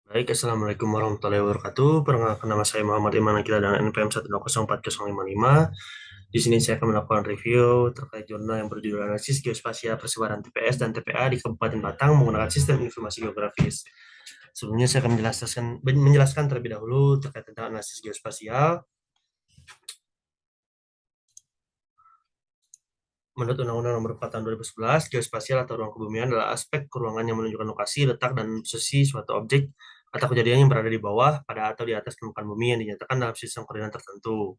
Baik, Assalamualaikum warahmatullahi wabarakatuh. Perkenalkan nama saya Muhammad Iman Akila dengan NPM 1204055. Di sini saya akan melakukan review terkait jurnal yang berjudul Analisis Geospasial Persebaran TPS dan TPA di Kabupaten Batang menggunakan Sistem Informasi Geografis. Sebelumnya saya akan menjelaskan terlebih dahulu terkait tentang analisis geospasial. Menurut Undang-Undang Nomor 4 Tahun 2011, geospasial atau ruang kebumian adalah aspek keruangan yang menunjukkan lokasi, letak, dan posisi suatu objek atau kejadian yang berada di bawah, pada atau di atas permukaan bumi yang dinyatakan dalam sistem koordinat tertentu.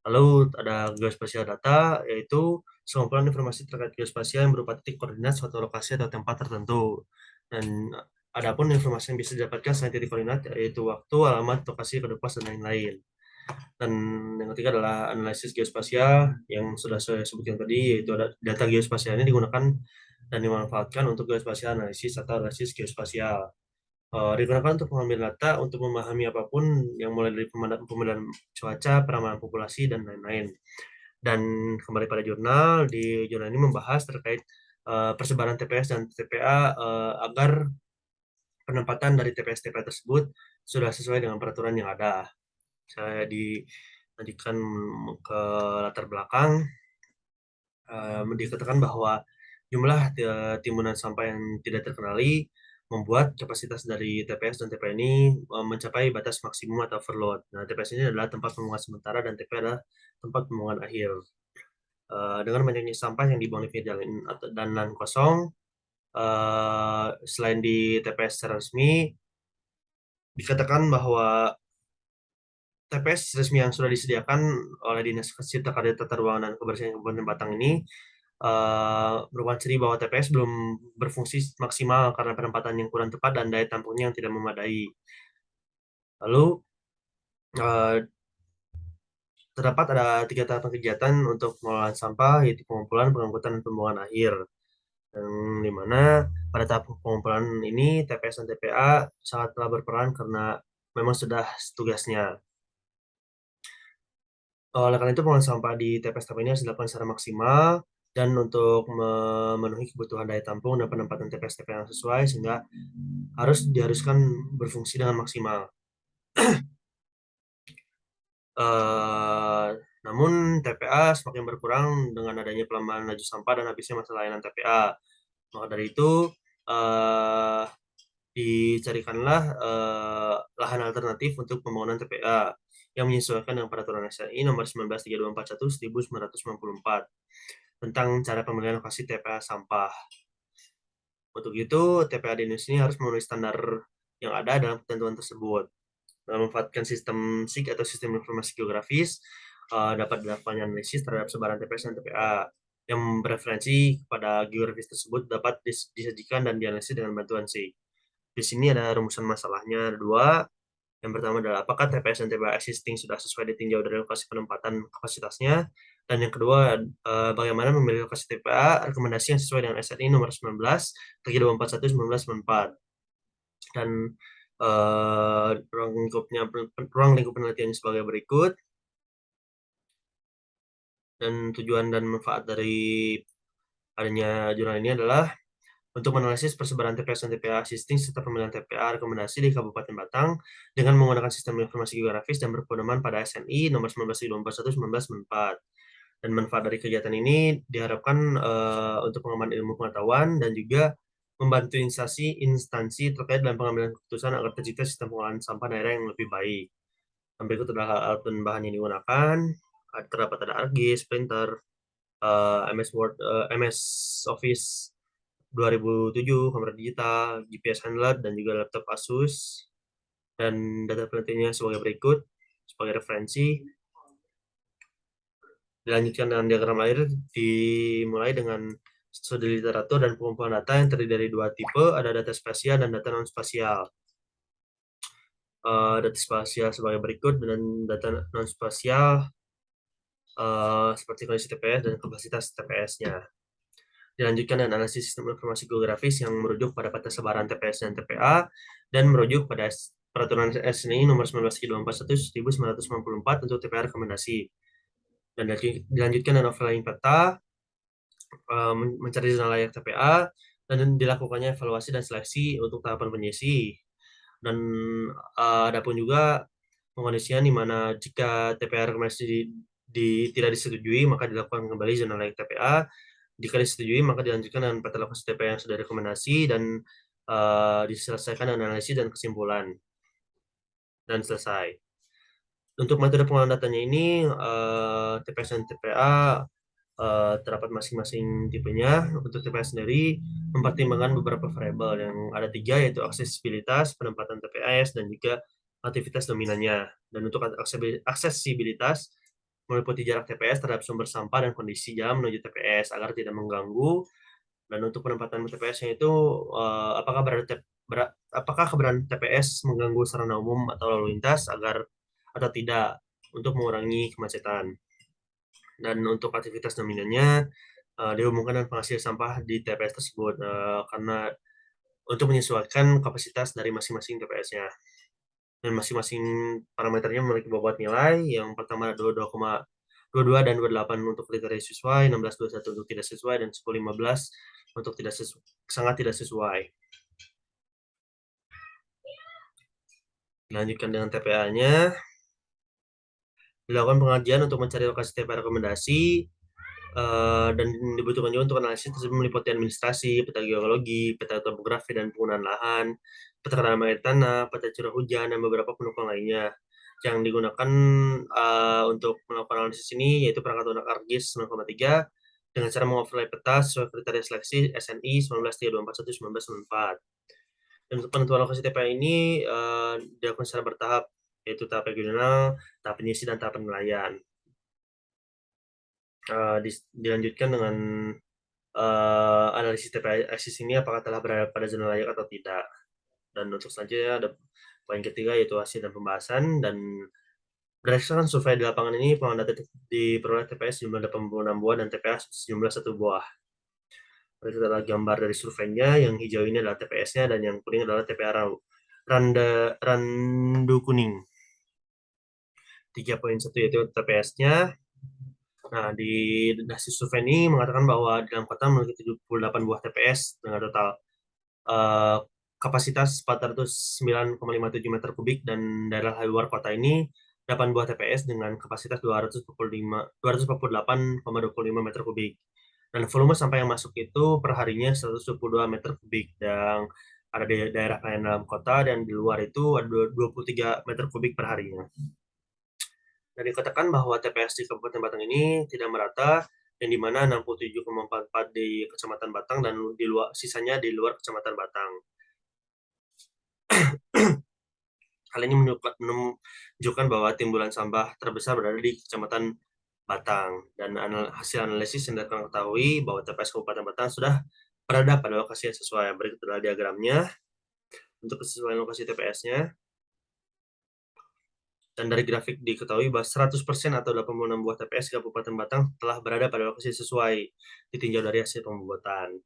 Lalu ada geospasial data, yaitu sekumpulan informasi terkait geospasial yang berupa titik koordinat suatu lokasi atau tempat tertentu. Dan adapun informasi yang bisa didapatkan selain titik koordinat, yaitu waktu, alamat, lokasi, kode pos, dan lain-lain. Dan yang ketiga adalah analisis geospasial yang sudah saya sebutkan tadi, yaitu ada data geospasial ini digunakan dan dimanfaatkan untuk geospasial analisis atau analisis geospasial. Digunakan untuk mengambil data untuk memahami apapun yang mulai dari pemandang cuaca, peramalan populasi, dan lain-lain. Dan kembali pada jurnal, di jurnal ini membahas terkait persebaran TPS dan TPA agar penempatan dari TPS-TPA tersebut sudah sesuai dengan peraturan yang ada. Saya dilanjutkan ke latar belakang, dikatakan bahwa jumlah timbunan sampah yang tidak terkenali membuat kapasitas dari TPS dan TPA ini mencapai batas maksimum atau overload. Nah, TPS ini adalah tempat pembuangan sementara dan TPA adalah tempat pembuangan akhir. Dengan banyaknya sampah yang dibuang di pinggir jalan dan lahan kosong, selain di TPS secara resmi, dikatakan bahwa TPS resmi yang sudah disediakan oleh Dinas Cipta Karya Tata Ruang dan Kebersihan Kabupaten Batang ini merupakan ciri bahwa TPS belum berfungsi maksimal karena penempatan yang kurang tepat dan daya tampungnya yang tidak memadai. Lalu eh, terdapat ada 3 tahapan kegiatan untuk pengelolaan sampah, yaitu pengumpulan, pengangkutan, dan pembuangan akhir. Yang di mana pada tahap pengumpulan ini TPS dan TPA sangatlah berperan karena memang sudah tugasnya. Oleh karena itu, pengolahan sampah di TPS tahap ini harus dilakukan secara maksimal dan untuk memenuhi kebutuhan daya tampung dan penempatan TPS-TPS yang sesuai sehingga diharuskan berfungsi dengan maksimal. Eh, Namun TPA semakin berkurang dengan adanya pelambatan laju sampah dan habisnya masa layanan TPA. Maka dari itu eh, dicarikanlah lahan alternatif untuk pembangunan TPA yang menyesuaikan dengan peraturan SNI nomor 193241 1994 tentang cara pemilihan lokasi TPA sampah. Untuk itu, TPA di Indonesia ini harus memenuhi standar yang ada dalam ketentuan tersebut. Memanfaatkan sistem SIG atau sistem informasi geografis, dapat dilakukan analisis terhadap sebaran TPS dan TPA yang bereferensi kepada geografis tersebut dapat disajikan dan dianalisis dengan bantuan SIG. Di sini ada rumusan masalahnya, ada dua. Yang pertama adalah apakah TPS dan TPA existing sudah sesuai ditinjau dari lokasi penempatan kapasitasnya. Dan yang kedua, bagaimana memilih lokasi TPA, rekomendasi yang sesuai dengan SNI nomor 19, 3241 1994. Dan ruang lingkup penelitiannya sebagai berikut. Dan tujuan dan manfaat dari adanya jurnal ini adalah untuk menganalisis persebaran TPS dan TPA existing serta pemilihan TPA rekomendasi di Kabupaten Batang dengan menggunakan sistem informasi geografis dan berpedoman pada SNI nomor 1941-1994. Dan manfaat dari kegiatan ini diharapkan untuk pengembangan ilmu pengetahuan dan juga membantu instansi terkait dalam pengambilan keputusan agar tercipta sistem pengolahan sampah daerah yang lebih baik. Dan berikut adalah alat dan bahan yang digunakan. Terdapat ada ArcGIS, printer, MS Word, MS Office 2007, kamera digital, GPS handler, dan juga laptop Asus. Dan data penelitiannya sebagai berikut, sebagai referensi. Dilanjutkan dengan diagram air, dimulai dengan studi literatur dan pengumpulan data yang terdiri dari dua tipe, ada data spasial dan data non-spasial. Data spasial sebagai berikut, dan data non-spasial seperti kondisi TPS dan kapasitas TPS-nya. Dilanjutkan dengan analisis sistem informasi geografis yang merujuk pada peta sebaran TPS dan TPA dan merujuk pada peraturan SNI nomor 1941 1994 untuk TPA rekomendasi. Dan dilanjutkan dengan overlaying peta, mencari zona layak TPA, dan dilakukannya evaluasi dan seleksi untuk tahapan penyisi. Dan adapun juga pengkondisian di mana jika TPA rekomendasi tidak disetujui, maka dilakukan kembali zona layak TPA. Jika disetujui, maka dilanjutkan dengan peta lokasi TPA yang sudah rekomendasi dan diselesaikan dengan analisis dan kesimpulan dan selesai. Untuk metode pengolahan datanya ini, TPS dan TPA terdapat masing-masing tipenya. Untuk TPA sendiri mempertimbangkan beberapa variabel yang ada 3, yaitu aksesibilitas, penempatan TPS, dan juga aktivitas dominannya. Dan untuk aksesibilitas meliputi jarak TPS terhadap sumber sampah dan kondisi jalan menuju TPS agar tidak mengganggu. Dan untuk penempatan TPS-nya itu apakah keberadaan TPS mengganggu sarana umum atau lalu lintas atau tidak, untuk mengurangi kemacetan. Dan untuk aktivitas dominannya dihubungkan dengan penghasil sampah di TPS tersebut karena untuk menyesuaikan kapasitas dari masing-masing TPS-nya. Dan masing-masing parameternya memiliki bobot nilai. Yang pertama ada 22 dan 28 untuk kriteria sesuai, 1621 untuk tidak sesuai, dan 1015 untuk sangat tidak sesuai. Lanjutkan dengan TPA-nya. Dilakukan pengajian untuk mencari lokasi TPA rekomendasi, dan dibutuhkan juga untuk analisis tersebut meliputi administrasi, peta geologi, peta topografi dan penggunaan lahan, peta kedalaman air tanah, peta curah hujan, dan beberapa pendukung lainnya. Yang digunakan untuk melakukan analisis ini yaitu perangkat lunak ArcGIS 9,3 dengan cara mengoverlay peta sesuai kriteria seleksi SNI 193241-1994. Dan untuk penentuan lokasi TPA ini dilakukan secara bertahap, yaitu tahap regional, tahap penyisi, dan tahap penilaian. Dilanjutkan dengan analisis TPA eksis ini apakah telah berada pada zona layak atau tidak. Dan untuk selanjutnya ada poin ketiga yaitu hasil dan pembahasan. Dan berdasarkan survei di lapangan ini, pengamatan data diperoleh TPS jumlah 86 buah dan TPA sejumlah 1 buah. Itu adalah gambar dari surveinya. Yang hijau ini adalah TPS-nya dan yang kuning adalah TPA randu kuning. 3.1 yaitu TPS-nya. Nah, di hasil survei ini mengatakan bahwa di dalam kota memiliki 78 buah TPS dengan total kapasitas 409,57 meter kubik, dan daerah luar kota ini 8 buah TPS dengan kapasitas 248,25 meter kubik. Dan volume sampah yang masuk itu per harinya 122 meter kubik, dan ada di daerah pelayanan dalam kota, dan di luar itu ada 23 meter kubik per harinya. Dan dikatakan bahwa TPS di Kabupaten Batang ini tidak merata, yang dimana 67,44 di Kecamatan Batang dan sisanya di luar Kecamatan Batang. Hal ini menunjukkan bahwa timbulan sampah terbesar berada di Kecamatan Batang, dan hasil analisis yang dapat ketahui bahwa TPS Kabupaten Batang sudah berada pada lokasi yang sesuai. Berikut adalah diagramnya untuk kesesuaian lokasi TPS-nya. Dan dari grafik diketahui bahwa 100% atau 86 buah TPS Kabupaten Batang telah berada pada lokasi sesuai ditinjau dari hasil pembuatan.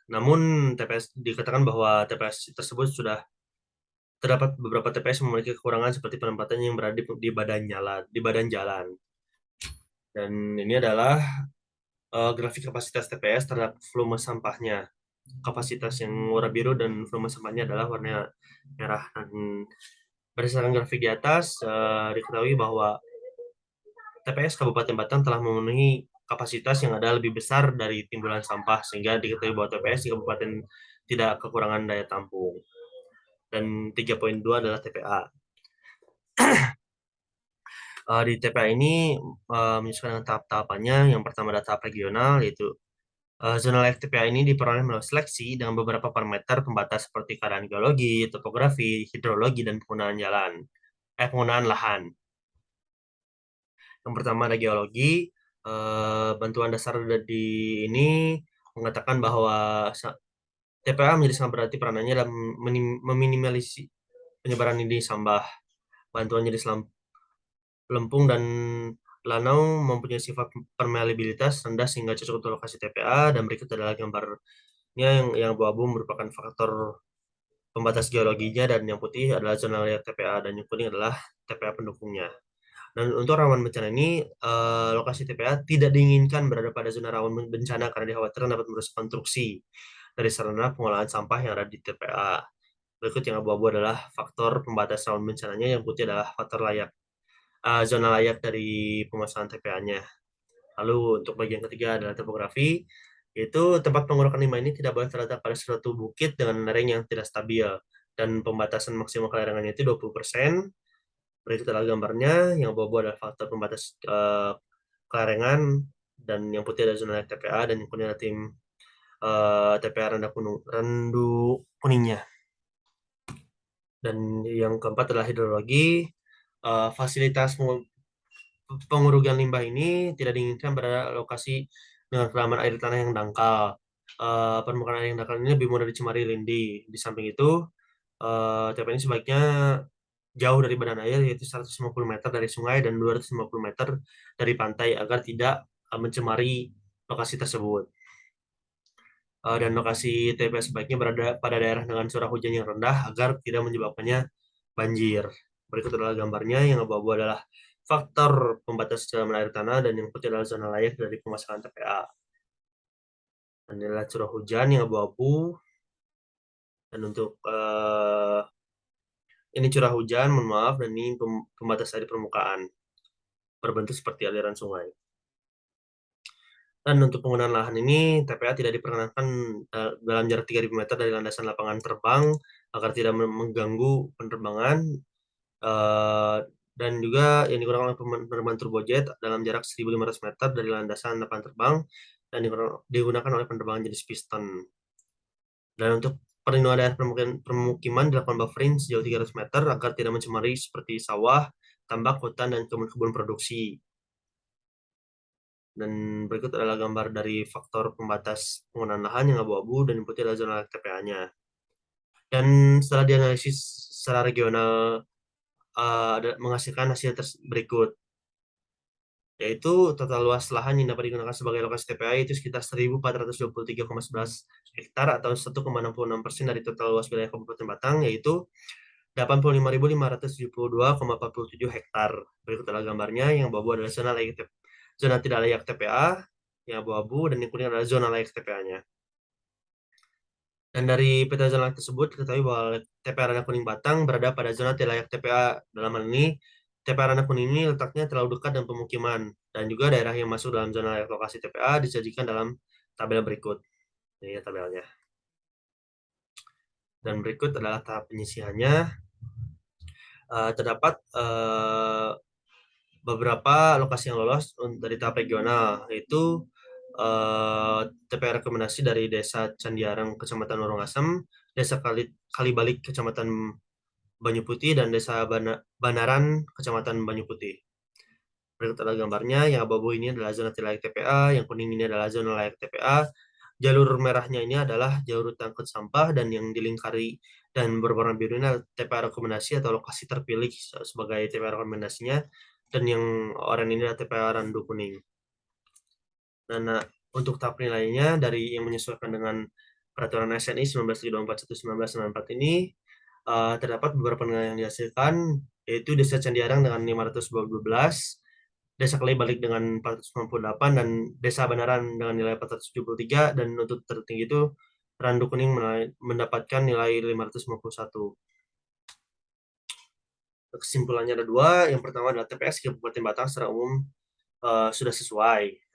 Namun dikatakan bahwa TPS tersebut sudah terdapat beberapa TPS memiliki kekurangan seperti penempatan yang berada di badan jalan. Dan ini adalah grafik kapasitas TPS terhadap volume sampahnya. Kapasitas yang warna biru dan volume sampahnya adalah warna merah. Dan berdasarkan grafik di atas, diketahui bahwa TPS Kabupaten Batang telah memenuhi kapasitas yang ada lebih besar dari timbulan sampah, sehingga diketahui bahwa TPS di Kabupaten tidak kekurangan daya tampung. Dan 3.2 adalah TPA. Di TPA ini menyesuaikan dengan tahap-tahapannya. Yang pertama adalah tahap regional, yaitu zona layak TPA ini diperoleh melalui seleksi dengan beberapa parameter pembatas seperti keadaan geologi, topografi, hidrologi, dan penggunaan lahan. Yang pertama ada geologi. Bantuan dasar di ini mengatakan bahwa TPA menjadi sangat berarti peranannya dalam meminimalisasi penyebaran ini sampah. Bantuan jenis lempung dan lanau mempunyai sifat permeabilitas rendah sehingga cocok untuk lokasi TPA. Dan berikut adalah gambarnya. Yang abu-abu merupakan faktor pembatas geologinya, dan yang putih adalah zona layak TPA, dan yang kuning adalah TPA pendukungnya. Dan untuk rawan bencana ini, lokasi TPA tidak diinginkan berada pada zona rawan bencana karena dikhawatirkan dapat merusak konstruksi. dari sarana pengolahan sampah yang ada di TPA. Berikut yang abu-abu adalah faktor pembatas rawan bencananya, yang putih adalah faktor zona layak dari pemasangan TPA-nya. Lalu untuk bagian ketiga adalah topografi, yaitu tempat pengurukan limbah ini tidak boleh terletak pada suatu bukit dengan lereng yang tidak stabil, dan pembatasan maksimal kelerengannya itu 20%. Berikut adalah gambarnya, yang abu-abu adalah faktor pembatas kelerengan, dan yang putih adalah zona layak TPA, dan yang kuning adalah tim TPA rendu kuningnya. Dan yang keempat adalah hidrologi. Fasilitas pengurugan limbah ini tidak diinginkan pada lokasi dengan kedalaman air tanah yang dangkal. Permukaan air yang dangkal ini lebih mudah dicemari lindi. Di samping itu, TPA ini sebaiknya jauh dari badan air, yaitu 150 meter dari sungai dan 250 meter dari pantai, agar tidak mencemari lokasi tersebut. Dan lokasi TPA sebaiknya berada pada daerah dengan curah hujan yang rendah agar tidak menyebabkannya banjir. Berikut adalah gambarnya, yang abu-abu adalah faktor pembatas kedalaman air tanah, dan yang putih adalah zona layak dari pemasangan TPA. Dan ini adalah curah hujan yang abu-abu, dan untuk ini curah hujan, mohon maaf, dan ini pembatas air permukaan berbentuk seperti aliran sungai. Dan untuk penggunaan lahan ini, TPA tidak diperkenankan dalam jarak 3.000 meter dari landasan lapangan terbang agar tidak mengganggu penerbangan. Eh, dan juga yang digunakan oleh penerbangan turbojet dalam jarak 1.500 meter dari landasan lapangan terbang, dan digunakan oleh penerbangan jenis piston. Dan untuk perlindungan daerah permukiman dilakukan buffering sejauh 300 meter agar tidak mencemari seperti sawah, tambak, hutan, dan kebun-kebun produksi. Dan berikut adalah gambar dari faktor pembatas penggunaan lahan yang abu-abu, dan yang putih adalah zona TPA-nya. Dan setelah dianalisis secara regional, menghasilkan hasil berikut, yaitu total luas lahan yang dapat digunakan sebagai lokasi TPA itu sekitar 1.423,11 hektar atau 1,66% dari total luas wilayah Kabupaten Batang, yaitu 85.572,47 hektar. Berikut adalah gambarnya, yang abu-abu adalah zona tidak layak TPA, yang abu-abu, dan yang kuning adalah zona layak TPA-nya. Dan dari peta zona layak tersebut, diketahui bahwa TPA Ranah Kuning Batang berada pada zona tidak layak TPA. Dalam hal ini, TPA Ranah Kuning ini letaknya terlalu dekat dengan pemukiman, dan juga daerah yang masuk dalam zona layak lokasi TPA disajikan dalam tabel berikut. Ini tabelnya. Dan berikut adalah tahap penyisihannya. Terdapat beberapa lokasi yang lolos dari tahap regional, yaitu TPA rekomendasi dari Desa Candiareng, Kecamatan Lorong Desa Kalibalik, Kecamatan Banyu Putih, dan Desa Banaran, Kecamatan Banyu Putih. Berikut adalah gambarnya, yang abu-abu ini adalah zona tidak layak TPA, yang kuning ini adalah zona layak TPA, jalur merahnya ini adalah jalur angkut sampah, dan yang dilingkari dan berwarna biru ini adalah TPA rekomendasi atau lokasi terpilih sebagai TPA rekomendasinya, dan yang oranye ini adalah TPA randu kuning. Dan untuk tahap penilaiannya dari yang menyesuaikan dengan peraturan SNI 19.24.1994 ini, terdapat beberapa penilaian yang dihasilkan, yaitu Desa Candiarang dengan 512, Desa Kalibalik dengan 498, dan Desa Banaran dengan nilai 473, dan untuk tertinggi itu Randu Kuning mendapatkan nilai 551. Kesimpulannya ada dua. Yang pertama adalah TPS Kabupaten Batang secara umum sudah sesuai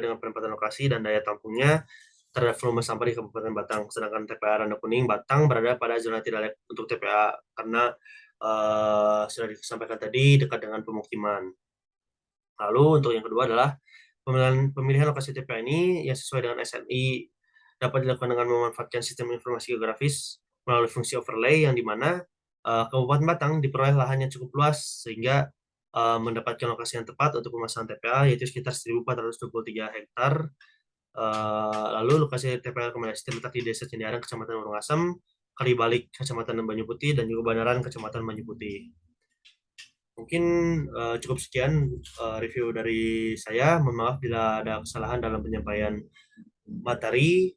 dengan penempatan lokasi dan daya tampungnya terhadap volume sampah di Kabupaten Batang. Sedangkan TPA Randu Kuning Batang berada pada zona tidak layak untuk TPA karena sudah disampaikan tadi dekat dengan pemukiman. Lalu untuk yang kedua adalah pemilihan lokasi TPA ini yang sesuai dengan SNI dapat dilakukan dengan memanfaatkan sistem informasi geografis melalui fungsi overlay, yang dimana Kabupaten Batang diperoleh lahan yang cukup luas sehingga mendapatkan lokasi yang tepat untuk pemasangan TPA, yaitu sekitar 1.423 hektar. Lalu lokasi TPA rekomendasi terletak di Desa Cendiarang, Kecamatan Urungasem, Kalibalik, Kecamatan Banyu Putih, dan juga Banaran, Kecamatan Banyu Putih. Mungkin cukup sekian review dari saya. Mohon maaf bila ada kesalahan dalam penyampaian materi.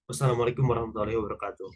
Wassalamualaikum warahmatullahi wabarakatuh.